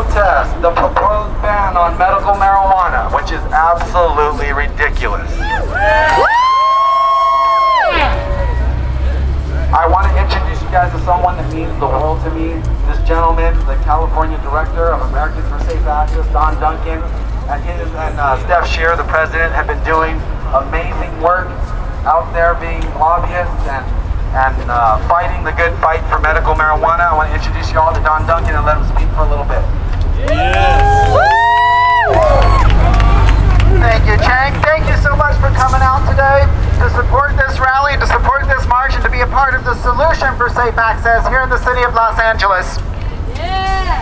protest the proposed ban on medical marijuana, which is absolutely ridiculous. I want to introduce you guys to someone that means the world to me. This gentleman, the California Director of Americans for Safe Access, Don Duncan, and Steph Shear, the President, have been doing amazing work out there being lobbyists and fighting the good fight for medical marijuana. I want to introduce you all to Don Duncan and let him speak for a little bit. Yes. Thank you, Chang. Thank you so much for coming out today to support this rally, to support this march, and to be a part of the solution for safe access here in the city of Los Angeles. Yeah.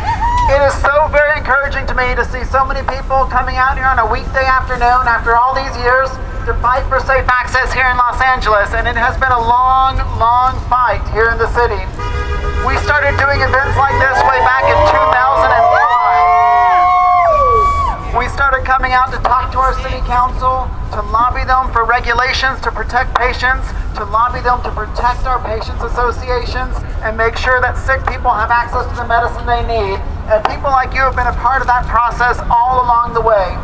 It is so very encouraging to me to see so many people coming out here on a weekday afternoon after all these years to fight for safe access here in Los Angeles, and it has been a long, long fight here in the city. We started doing events like this way back in 2005. We started coming out to talk to our city council, to lobby them for regulations to protect patients, to lobby them to protect our patients associations, and make sure that sick people have access to the medicine they need. And people like you have been a part of that process all along the way.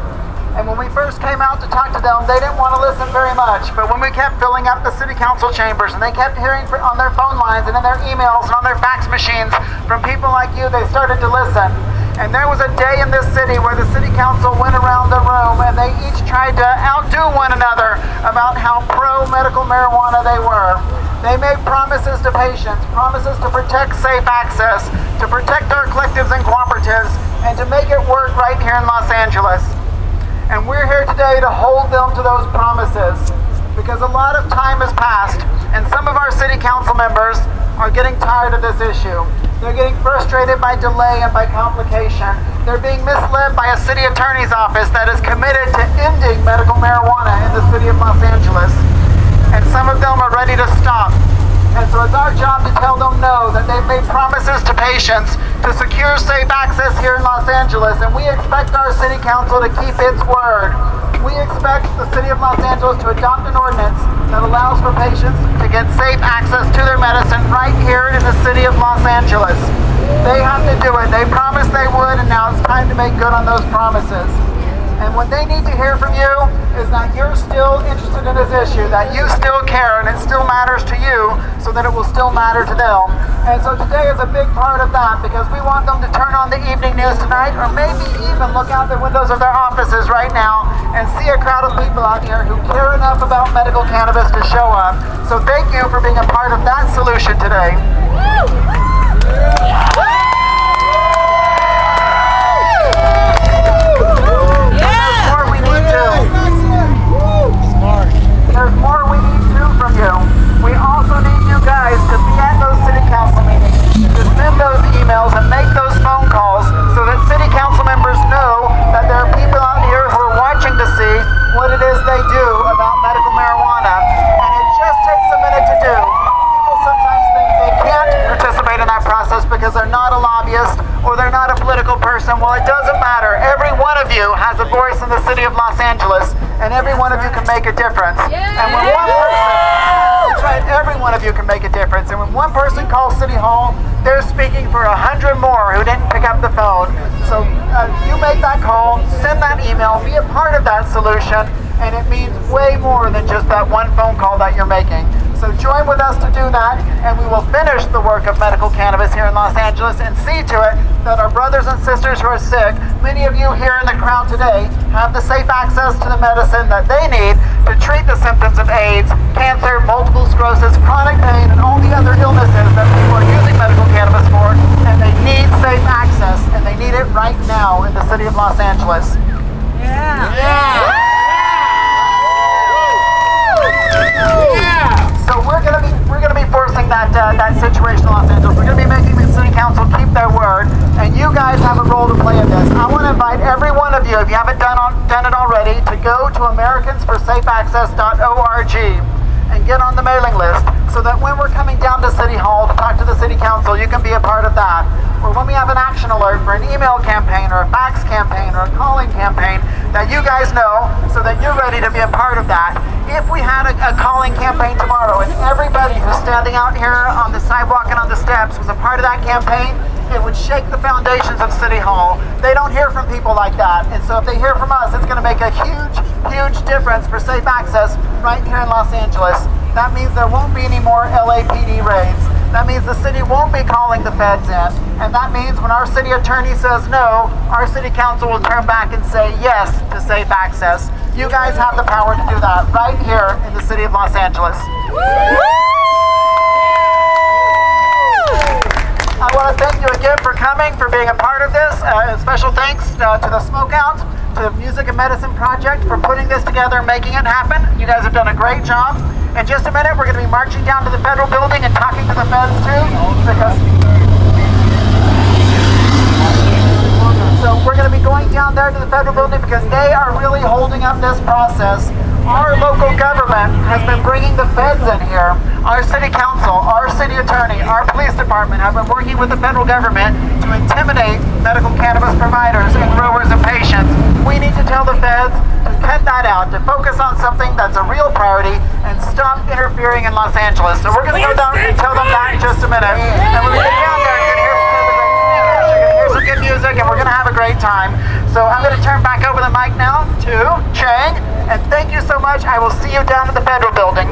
And when we first came out to talk to them, they didn't want to listen very much. But when we kept filling up the city council chambers, and they kept hearing on their phone lines and in their emails and on their fax machines from people like you, they started to listen. And there was a day in this city where the city council went around the room and they each tried to outdo one another about how pro-medical marijuana they were. They made promises to patients, promises to protect safe access, to protect our collectives and cooperatives, and to make it work right here in Los Angeles. And we're here today to hold them to those promises, because a lot of time has passed and some of our city council members are getting tired of this issue. They're getting frustrated by delay and by complication. They're being misled by a city attorney's office that is committed to ending medical marijuana in the city of Los Angeles. And some of them are ready to stop. And so it's our job to tell them no, that they've made promises to patients to secure safe access here in Los Angeles, and we expect our city council to keep its word. We expect the city of Los Angeles to adopt an ordinance that allows for patients to get safe access to their medicine right here in the city of Los Angeles. They have to do it. They promised they would, and now it's time to make good on those promises. And what they need to hear from you is that you're still interested in this issue, that you still care and it still matters to you, so that it will still matter to them. And so today is a big part of that, because we want them to turn on the evening news tonight, or maybe even look out the windows of their offices right now and see a crowd of people out here who care enough about medical cannabis to show up. So thank you for being a part of that solution today. There's more we need to do from you. We also need you guys to be at those city council meetings, to send those emails and make those phone calls, so that city council members know that there are people out here who are watching to see what it is they do about medical marijuana. And it just takes a minute to do. People sometimes think they can't participate in that process because they're not a lobbyist or they're not a political person. Well, it doesn't matter. Every one of you has a voice in the city of Los Angeles, and every one of you can make a difference. And when one person, that's right, every one of you can make a difference. And when one person calls City Hall, they're speaking for 100 more who didn't pick up the phone. So you make that call, send that email, be a part of that solution, and it means way more than just that one phone call that you're making. So join with us to do that, and we will finish the work of medical cannabis here in Los Angeles and see to it that our brothers and sisters who are sick, many of you here in the crowd today, have the safe access to the medicine that they need to treat the symptoms of AIDS, cancer, multiple sclerosis, chronic pain, and all the other illnesses that people are using medical cannabis for, and they need safe access, and they need it right now in the city of Los Angeles. Yeah. Yeah. So we're gonna be forcing that situation in Los Angeles. We're gonna be making the city council keep their word, and you guys have a role to play in this. I want to invite every one of you, if you haven't done it already, to go to AmericansForSafeAccess.org and get on the mailing list, so that when we're coming down to City Hall to talk to the City Council, you can be a part of that. Or when we have an action alert for an email campaign or a fax campaign or a calling campaign, that you guys know, so that you're ready to be a part of that. If we had a calling campaign tomorrow and everybody who's standing out here on the sidewalk and on the steps was a part of that campaign, it would shake the foundations of City Hall. They don't hear from people like that. And so if they hear from us, it's going to make a huge, huge difference for safe access right here in Los Angeles. That means there won't be any more LAPD raids. That means the city won't be calling the feds in. And that means when our city attorney says no, our city council will turn back and say yes to safe access. You guys have the power to do that right here in the city of Los Angeles. I want to thank you again for coming, for being a part of this. Special thanks to the Smokeout, to the Music and Medicine Project for putting this together and making it happen. You guys have done a great job. In just a minute, we're going to be marching down to the federal building and talking to the feds too. So we're going to be going down there to the federal building because they are really holding up this process. Our local government has been bringing the feds in here. Our city council, our city attorney, our police department have been working with the federal government to intimidate medical cannabis providers and growers and patients. We need to tell the feds to cut that out, to focus on something that's a real priority and stop interfering in Los Angeles. So we're going to go down and tell them that in just a minute. And we're going to get down there and get here some good music, and we're going to have a great time. So I'm going to turn back over the mic now to Chang, and thank you so much. I will see you down at the federal building.